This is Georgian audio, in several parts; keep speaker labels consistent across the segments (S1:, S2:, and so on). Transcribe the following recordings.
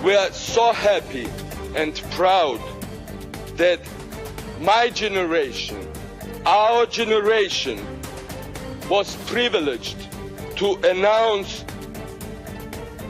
S1: We are so happy and proud that my generation, our generation, was privileged to announce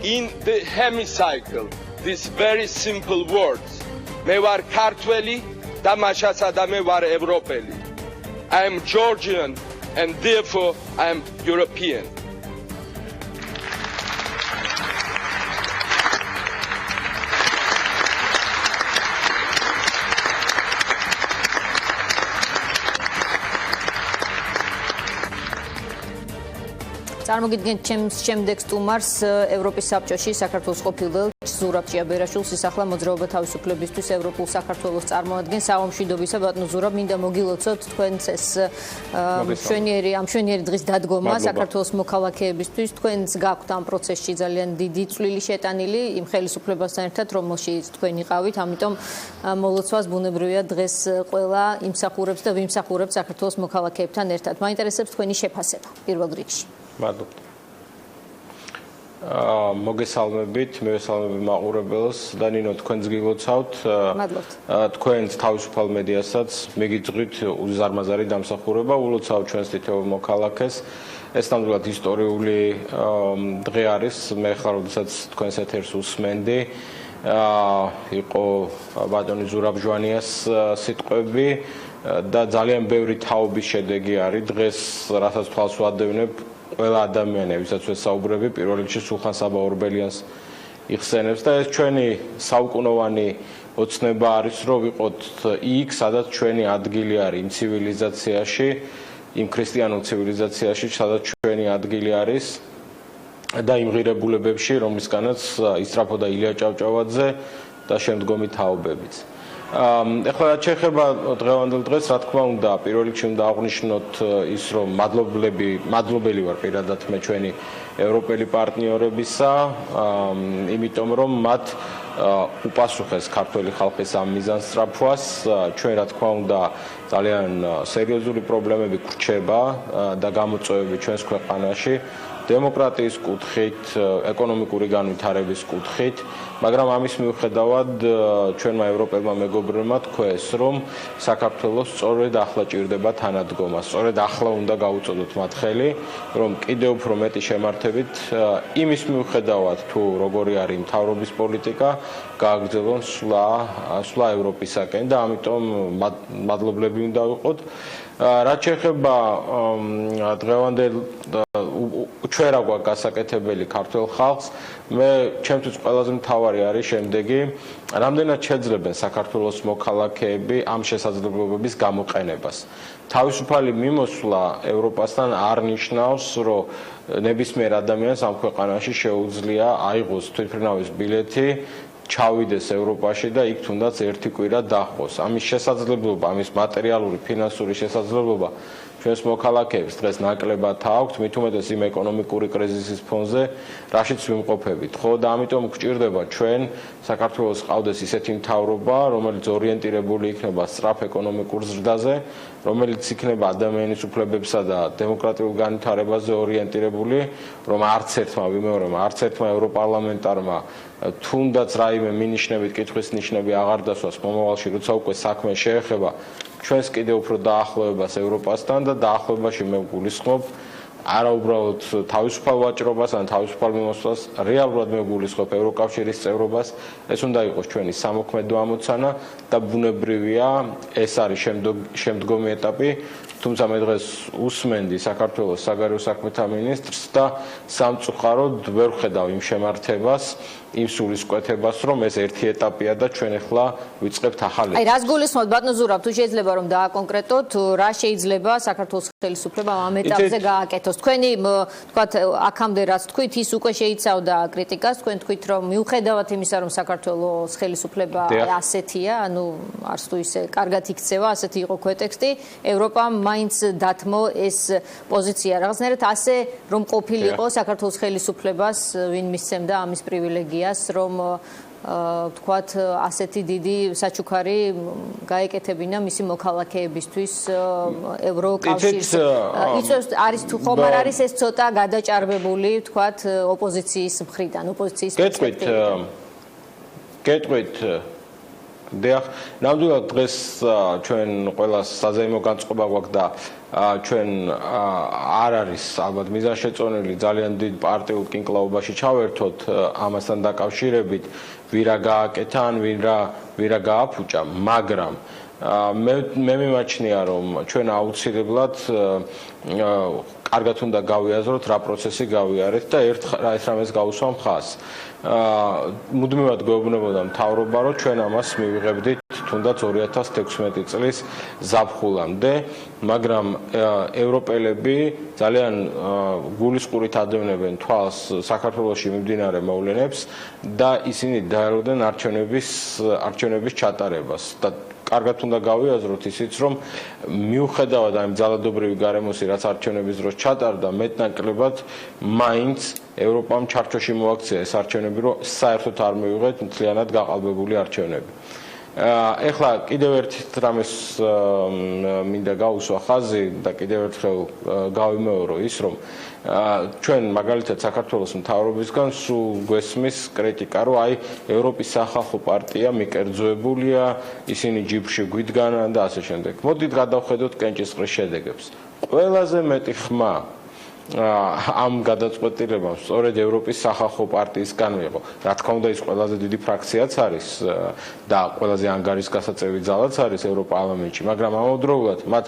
S1: in the hemicycle these very simple words. Me var Kartveli, da mashasa da me var Evropeli. I am Georgian and therefore I am European.
S2: წარმოგიდგენთ ჩემს შემდეგ სტუმარს ევროპის საბჭოში საქართველოს ყოფილ ზურაბ ჭიაბერაშვილს ის ახლა მოძრაობა თავისუფლებისთვის ევროპულ საქართველოს წარმოადგენს აღმშვიდობისა ბატონო ზურაბ მინდა მოგილოცოთ თქვენს ეს მშვენიერი დღის დადგომა საქართველოს მოქალაქეებისთვის თქვენს გაქვთ ამ პროცესში ძალიან დიდი წვლილი შეტანილი იმ ხელისუფლებასთან ერთად რომელშიც თქვენ იყავით ამიტომ მოლოცვას ბუნებრივია დღეს ყველა იმსახურებს და ვიმსახურებს საქართველოს მოქალაქეებთან ერთად მაინტერესებს თქვენი შეფასება პირველ რიგში
S3: მადლობთ. მოგესალმებით, მევესალმები მაყურებელს და ნინო თქვენს გილოცავთ.
S2: მადლობთ.
S3: თქვენს თავისუფალ მედიასაც მიგიძღვით უზარმაზარი დამსახურება, ულოცავთ ჩვენს თითოეულ მოქალაქეს. ეს ნამდვილად ისტორიული დღე არის. მე ხარ, როდესაც თქვენს ეთერს უსმენდი. იყო ბატონი ზურაბ ჟვანიას სიტყვები და ძალიან ბევრი თაობის შედეგი არის დღეს, რასაც თვალს ვადევნებ ყველა ადამიანები, ვისაც ვესაუბრები, პირველ რიგში სულხან საბა ორბელიანს იხსენებს და ეს ჩვენი საუკუნოვანი ოცნება არის, რომ ვიყოთ იქ, სადაც ჩვენი ადგილი არის იმ ცივილიზაციაში, იმ ქრისტიანულ ცივილიზაციაში, სადაც ჩვენი ადგილი არის და იმ ღირებულებებში, რომლისგანაც ისწრაფოდა ილია ჭავჭავაძე და შემდგომი თაობებიც. ეხლა რაც შეეხება დღევანდელ დღეს, რა თქმა უნდა, პირველ რიგში უნდა აღვნიშნოთ ის, რომ მადლობელი ვარ პირადად მე ჩვენი ევროპელი პარტნიორებისა, იმიტომ რომ მათ უპასუხეს ქართველი ხალხის ამ მიზანსწრაფვას, ჩვენ რა თქმა უნდა ძალიან სერიოზული პრობლემები გვრჩება და გამოწვევები ჩვენს ქვეყანაში დემოკრატიის კუთხით, ეკონომიკური განვითარების კუთხით, მაგრამ ამის მიუხედავად ჩვენმა ევროპელმა მეგობრებმა თქვეს, რომ საქართველოს სწორედ ახლა ჭირდება თანადგომა, სწორედ ახლა უნდა გაუწოდოთ მათ ხელი, რომ კიდევ უფრო მეტი შემართებით იმის მიუხედავად თუ როგორი არის მთავრობის პოლიტიკა, გააგრძელონ სვლა ევროპისაკენ და ამიტომ მადლობლები უნდა ვიყოთ. რაც შეეხება დღევანდელ ჩვენ რა გვაქვს გასაკეთებელი ქართველ ხალხს, მე ჩემთვის ყველაზე მთავარი არის შემდეგი, რამდენად შეძლებენ საქართველოს მოქალაქეები ამ შესაძლებლობების გამოყენებას. თავისუფალი მიმოსვლა ევროპასთან არ ნიშნავს, რომ ნებისმიერ ადამიანს ამ ქვეყანაში შეუძლია აიღოს თვითმფრინავის ბილეთი ჩავიდეს ევროპაში და იქ თუნდაც ერთი კვირა დაჰყოს. ამის შესაძლებლობა, ამის მატერიალური, ფინანსური შესაძლებლობა ჩვენს მოქალაქეებს დღეს ნაკლებად აქვთ, მით უმეტეს იმ ეკონომიკური კრიზისის ფონზე, რაშიც ვიმყოფებით. ხო და ამიტომ გვჭირდება ჩვენ საქართველოს ყავდეს ისეთი მთავრობა, რომელიც ორიენტირებული იქნება სწრაფ ეკონომიკურ ზრდაზე, რომელიც იქნება ადამიანის უფლებებსა და დემოკრატიულ განვითარებაზე ორიენტირებული, რომ არც ერთმა ევროპარლამენტარმა თუნდაც რაიმე მინიშნებით კითხვის ნიშნები აღარ დასვას მომავალში, როცა უკვე საქმე შეეხება ჩვენს კიდევ უფრო დაახლოებას ევროპასთან და დაახლოებაში მე ვგულისხმობ არა უბრალოდ თავისუფალ ვაჭრობას ან თავისუფალ მიმოსვლას, რეალურად მე ვგულისხმობ ევროკავშირის წევრობას, ეს უნდა იყოს ჩვენი სამოქმედო ამოცანა და ბუნებრივია ეს არის შემდგომი ეტაპი, თუმცა მე დღეს უსმენდი საქართველოს საგარეო საქმეთა მინისტრს და სამწუხაროდ ვერ ვხედავ იმ შემართებას, იმ სულისკვეთებას, რომ ეს ერთი ეტაპია და ჩვენ ახლა ვიწყებთ ახალი.
S2: აი, რას გულისხმობთ ბატონო ზურაბ, თუ შეიძლება რომ დააკონკრეტოთ, რა შეიძლება საქართველოს ხელისუფლებამ ამ ეტაპზე გააკეთოს? თქვენი, თქვათ, აქამდე რაც თქვით, ის უკვე შეიცავდა კრიტიკას, თქვენ თქვით, რომ მიუხედავად იმისა, რომ საქართველოს ხელისუფლება ასეთია, ანუ არც თუ ისე კარგად იქცევა, ასეთი იყო ქვეტექსტი, ევროპამ მაინც დათმო ეს პოზიცია რაღაცნაირად ასე რომ ყოფილიყო საქართველოს ხელისუფლებას ვინ მისცემდა ამის პრივილეგიას რომ თქვათ ასეთი დიდი საჩუქარი გაეკეთებინა მისი მოქალაქეებისთვის ევროკავშირს იწევს არის თუ ხომ არ არის ეს ცოტა გადაჭარბებული თქვათ ოპოზიციის მხრიდან ოპოზიციის
S3: პერსპექტივიდან გეტყვით დიახ, ნამდვილად დღეს ჩვენ ყველა საზეიმო განწყობა გვაქვს და ჩვენ არ არის ალბათ მიზანშეწონილი ძალიან დიდ პარტიულ კინკლაობაში ჩავერთოთ ამასთან დაკავშირებით ვირა გააკეთა ან ვირა გააფუჭა, მაგრამ მე მიმაჩნია რომ ჩვენ აუცილებლად კარგად უნდა გავიაზროთ რა პროცესი გავიარეთ და ერთ რამეს გავუსვამ ხაზს. მუდმივად გვეუბნებოდა მთავრობა რომ ჩვენ ამას მივიღებდით თუნდაც 2016 წლის ზაფხულამდე, მაგრამ ევროპელები ძალიან გულისყურით ადევნებენ თვალს საქართველოში მიმდინარე მოვლენებს და ისინი დაელოდნენ არჩევნების ჩატარებას და კარგად უნდა გავიაზროთ ისიც რომ მიუხედავად ამ ძალადობრივი გარემოსი რაც არჩევნების დროს ჩატარდა მეტნაკლებად მაინც ევროპამ ჩარჩოში მოაქცია ეს არჩევნები რომ საერთოდ არ მივიღეთ მთლიანად გაყალბებული არჩევნები. ეხლა კიდევ ერთ რამეს მინდა გავუსვა ხაზი და კიდევ ერთხელ გავიმეორო ის რომ ჩვენ მაგალითად საქართველოს მთავრობისგან სულ გვესმის კრიტიკა რომ აი ევროპის სახალხო პარტია მიკერძოებულია, ისინი ჯიბრში გვიდგან და ასე შემდეგ. მოდით გადავხედოთ კენჭისყრის შედეგებს. ყველაზე მეტი ხმა ამ გადაწყვეტილებამ სწორედ ევროპის სახალხო პარტიისგან მიიღო. რა თქმა უნდა ის ყველაზე დიდი ფრაქციაც არის და ყველაზე ანგარიშგასაწევი ძალაც არის ევროპარლამენტში, მაგრამ ამავდროულად მათ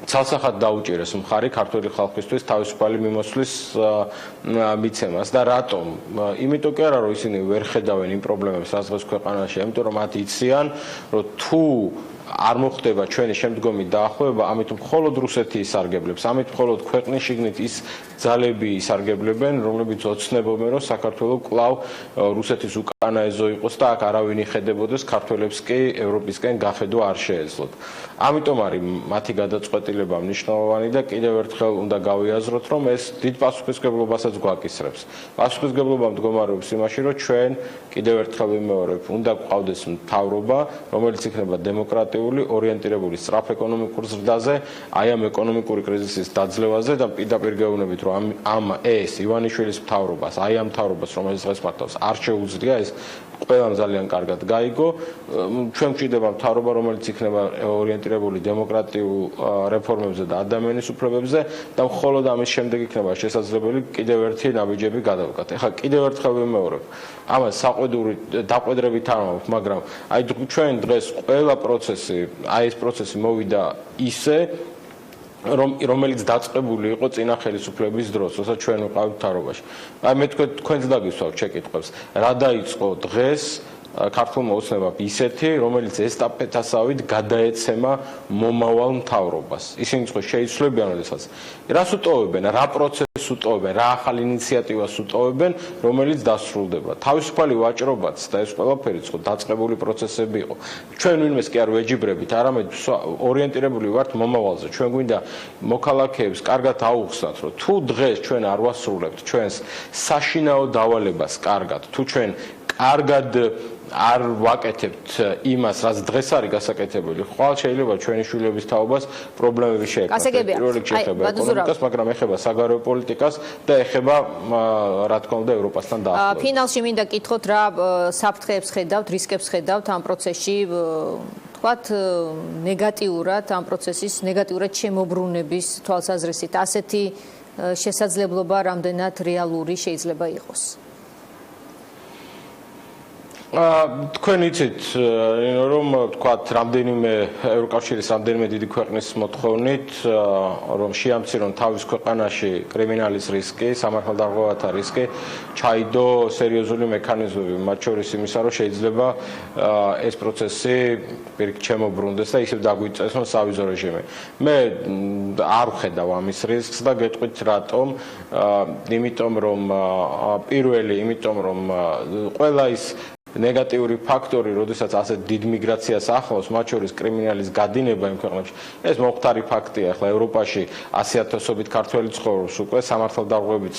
S3: ცალსახად დაუჭირეს მხარი ქართული ხალხისთვის თავისუფალი მიმოსვლის მიცემას და რატომ? იმიტომ კი არა რომ ისინი ვერ ხედავენ იმ პრობლემებს რაც დღეს ქვეყანაში, იმიტომ რომ მათ იციან რომ თუ არ მოხდება ჩვენი შემდგომი დაახლოება, ამიტომ მხოლოდ რუსეთი ისარგებლებს, ამით მხოლოდ ქვეყნის შიგნით ის ძალები ისარგებლებენ, რომლებიც ოცნებობენ, რომ საქართველო კვლავ რუსეთის უკანაეზო იყოს და აქ არავინ იხედებოდეს, ქართველებს კი ევროპისკენ გახედვა არ შეეძლოთ. ამიტომ არის მათი გადაწყვეტილება მნიშვნელოვანი და კიდევ ერთხელ უნდა გავიაზროთ, რომ ეს დიდ პასუხისმგებლობასაც გვაკისრებს. პასუხისმგებლობა მდგომარეობს იმაში, რომ ჩვენ კიდევ ერთხელ ვიმეორებ, უნდა გვყავდეს მთავრობა, რომელიც იქნება დემოკრატიული, ორიენტირებული სწრაფ ეკონომიკურ ზრდაზე, აი ამ ეკონომიკური კრიზისის დაძლევაზე და პირდაპირ გეუბნებით, რომ ეს ივანიშვილის მთავრობას, აი ამ მთავრობას, რომელიც დღეს მართავს, არ შეუძლია ეს ყველამ ძალიან კარგად გაიგო. ჩვენ გვჭირდება მთავრობა, რომელიც იქნება ორიენტირებული დემოკრატიულ რეფორმებზე და ადამიანის უფლებებზე და მხოლოდ ამის შემდეგ იქნება შესაძლებელი კიდევ ერთი ნაბიჯები გადავდგათ. ეხლა კიდევ ერთხელ ვიმეორებ, ამას საყვედური დაყვედრებით არ მაქვს, მაგრამ აი ჩვენ დღეს ყველა პროცესი, აი ეს პროცესი მოვიდა ისე რომელიც დაწყებული იყო წინა ხელისუფლების დროს, როცა ჩვენ ვიყავით მთავრობაში. აი მე თქვენს დაგისვავთ შეკითხვებს. რა დაიწყო დღეს ქართულმა ოცნებამ ისეთი, რომელიც ესტაფეტასავით გადაეცემა მომავალ მთავრობას. ისინი ხო შეიცვლებიან, როდესაც რას უტოვებენ, რა პროცესს უტოვებენ, რა ახალ ინიციატივას უტოვებენ, რომელიც დასრულდება. თავისუფალი ვაჭრობაც და ეს ყველაფერიც ხო დაწყებული პროცესები იყო. ჩვენ ვინმეს კი არ ვეჯიბრებით, არამედ ორიენტირებული ვართ მომავალზე. ჩვენ გვინდა მოქალაქეებს კარგად აუხსნათ, რომ თუ დღეს ჩვენ არ ვასრულებთ ჩვენს საშინაო დავალებას კარგად, თუ ჩვენ კარგად არ ვაკეთებთ იმას, რაც დღეს არის გასაკეთებელი, ხვალ შეიძლება ჩვენი შვილების თაობას პრობლემები შეექმნათ. პირველ რიგში ეხება ეკონომიკას, მაგრამ ეხება საგარეო პოლიტიკას და ეხება რა თქმა უნდა ევროპასთან დაახლოებას.
S2: ფინალში მინდა კითხოთ რა საფრთხეებს ხედავთ, რისკებს ხედავთ ამ პროცესში, თქვათ ნეგატიურად ამ პროცესის ნეგატიურად შემოbrunების თვალსაზრისით. ასეთი შესაძლებლობა რამდენად რეალური შეიძლება იყოს?
S3: თქვენ იცით, რომ თქვათ რამდენიმე ევროკავშირის რამდენიმე დიდი ქვეყნის მოთხოვნით, რომ შეამცირონ თავის ქვეყანაში კრიმინალის რისკი, სამართალდაღოვათა რისკი, ჩაიდო სერიოზული მექანიზმები, მათ შორის იმისა, რომ შეიძლება ეს პროცესი პირიქით შემოbrunდეს და ისევ დაგვიწესონ სავიზო რეჟიმი. მე არ ვხედავ ამის რისკს და გეტყვით რატომ? იმიტომ რომ ყველა ის ნეგატიური ფაქტორი, როდესაც ასეთ დიდ მიგრაციას ახლავს, მათ შორის კრიმინალის გადინება იმ ქვეყნებში, ეს მომხდარი ფაქტია. ახლა ევროპაში 100,000-ობით ქართველი ცხოვრობს უკვე, სამართალდაღოებით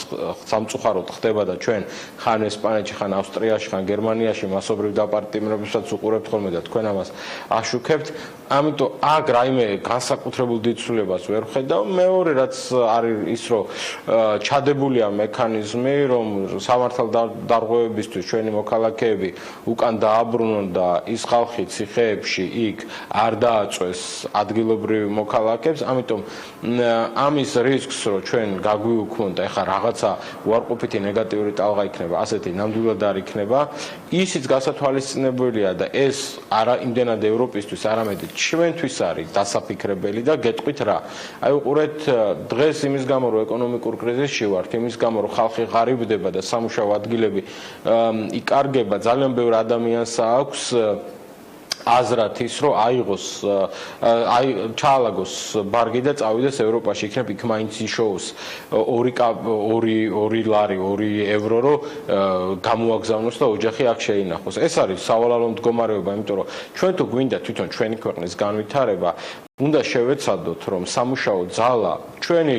S3: სამწუხაროდ ხდება და ჩვენ ხან ესპანეთში, ხან ავსტრიაში, ხან გერმანიაში მასობრივ დაპარტიმრებებსაც უყურებთ ხოლმე და თქვენ ამას აშუქებთ. ამიტომ აქ რაიმე განსაკუთრებულ დიდცვლილებას ვერ ვხედავ. მეორე რაც არის ის, რომ ჩადებულია მექანიზმი, რომ სამართალდაღოებისთვის ჩვენი მოქალაქეები უკან დააბრუნონ და ის ხალხი ციხეებში იქ არ დააწვეს ადგილობრივ მოქალაქეებს, ამიტომ ამის რისკს რომ ჩვენ გაგვიუქმოთ და ეხა რაღაცა უარყოფითი ნეგატიური ტალღა იქნება, ასეთი ნამდვილად არ იქნება. ისიც გასათვალისწინებელია და ეს არა იმდენად ევროპისთვის, არამედ ჩვენთვის არის დასაფიქრებელი და გეტყვით რა. აი უყურეთ დღეს იმის გამო რომ ეკონომიკურ კრიზისში ვართ, იმის გამო რომ ხალხი ღარიბდება და სამუშაო ადგილები იკარგება, ძალიან ბევრ ადამიანს აქვს აზრად ის რომ აიღოს ჩაალაგოს ბარგი და წავიდეს ევროპაში, იქნებ იქ მაინც იშოუს 2 ლარი 2 ევრო რომ გამოაგზავნოს და ოჯახი აქ შეინახოს. ეს არის სავალალო მდგომარეობა, იმიტომ რომ ჩვენ თუ გვინდა თვითონ ჩვენი ქვეყნის განვითარება, უნდა შევეცადოთ რომ სამუშაო ძალა, ჩვენი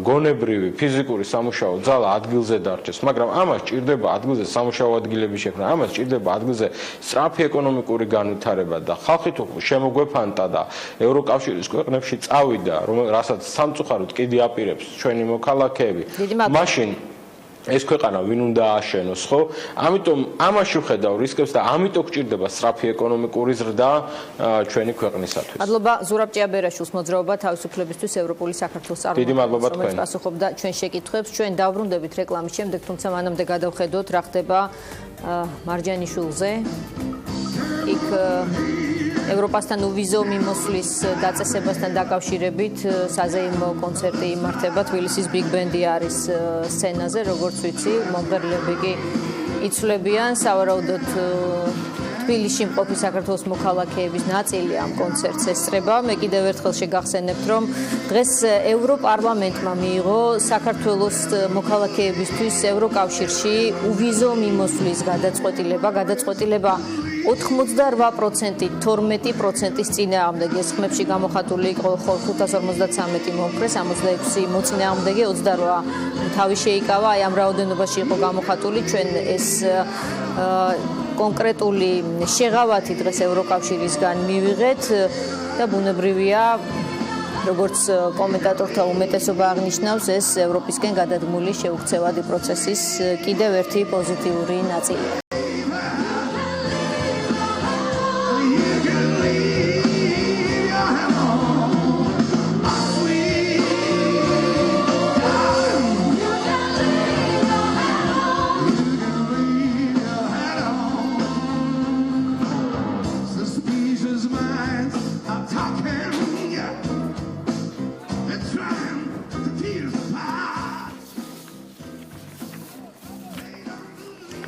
S3: გონებრივი ფიზიკური სამუშაო ძალა ადგილზე დარჩეს, მაგრამ ამას ჭირდება ადგილზე სამუშაო ადგილების შექმნა, ამას ჭირდება ადგილზე სწრაფი ეკონომიკური განვითარება და ხალხი თუ შემოგვეფანტა და ევროკავშირის ქვეყნებში წავიდა, რასაც სამწუხაროდ კიდე აპირებს ჩვენი მოქალაქეები, მაშინ ეს ქვეყანა ვინ უნდა აშენოს, ხო? ამიტომ ამაში ვხედავ რისკებს და ამიტომ გჭირდება სწრაფი ეკონომიკური ზრდა ჩვენი ქვეყნისათვის.
S2: მადლობა ზურაბ ჭიაბერაშვილს, მოძრაობა თავისუფლებისთვის ევროპული საქართველოს წარმომადგენლს, რომელიც პასუხობდა ჩვენ შეკითხვებს. ჩვენ დავბრუნდებით რეკლამის შემდეგ, თუმცა მანამდე გადავხედოთ რა ხდება მარჯანიშვილზე. იქ ევროპასთან უვიზო მიმოსვლის დაწესებასთან დაკავშირებით საზეიმო კონცერტი იმართება, თბილისის ბიგ ბენდი არის სცენაზე, როგორც ვიცი, მომღერლები კი იცვლებიან, სავარაუდოდ თბილისში მყოფი საქართველოს მოქალაქეების ნაწილი ამ კონცერტს ესწრება. მე კიდევ ერთხელ შეგახსენებთ, რომ დღეს ევროპარლამენტმა მიიღო საქართველოს მოქალაქეებისთვის ევროკავშირში უვიზო მიმოსვლის გადაწყვეტილება 88% 12%-ის წინააღმდეგი. ეს ხმებში გამოხატული იყო 553 მომხრე, 66 მოწინააღმდეგე, 28 თავი შეიკავა. აი ამ რაოდენობაში იყო გამოხატული. ჩვენ ეს კონკრეტული შეღავათი დღეს ევროკავშირისგან მივიღეთ და ბუნებრივია, როგორც კომენტატორთა უმეტესობა აღნიშნავს, ეს ევროპისკენ გადადგმული შეუქცევადი პროცესის კიდევ ერთი პოზიტიური ნაწილია.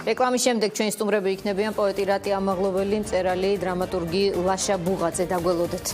S2: რეკლამის შემდეგ ჩვენი სტუმრები იქნებიან პოეტი რატი ამაღლობელი, მწერალი, დრამატურგი ლაშა ბუღაძე. დაგველოდეთ.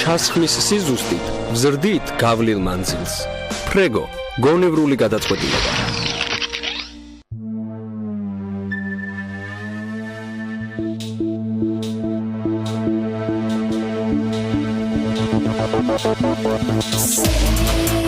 S4: ჩასხმის სიზუსტით ვზრდით გავლილ მანძილს. ფრეგო, გონევრული გადაწყვეტილება.
S5: Say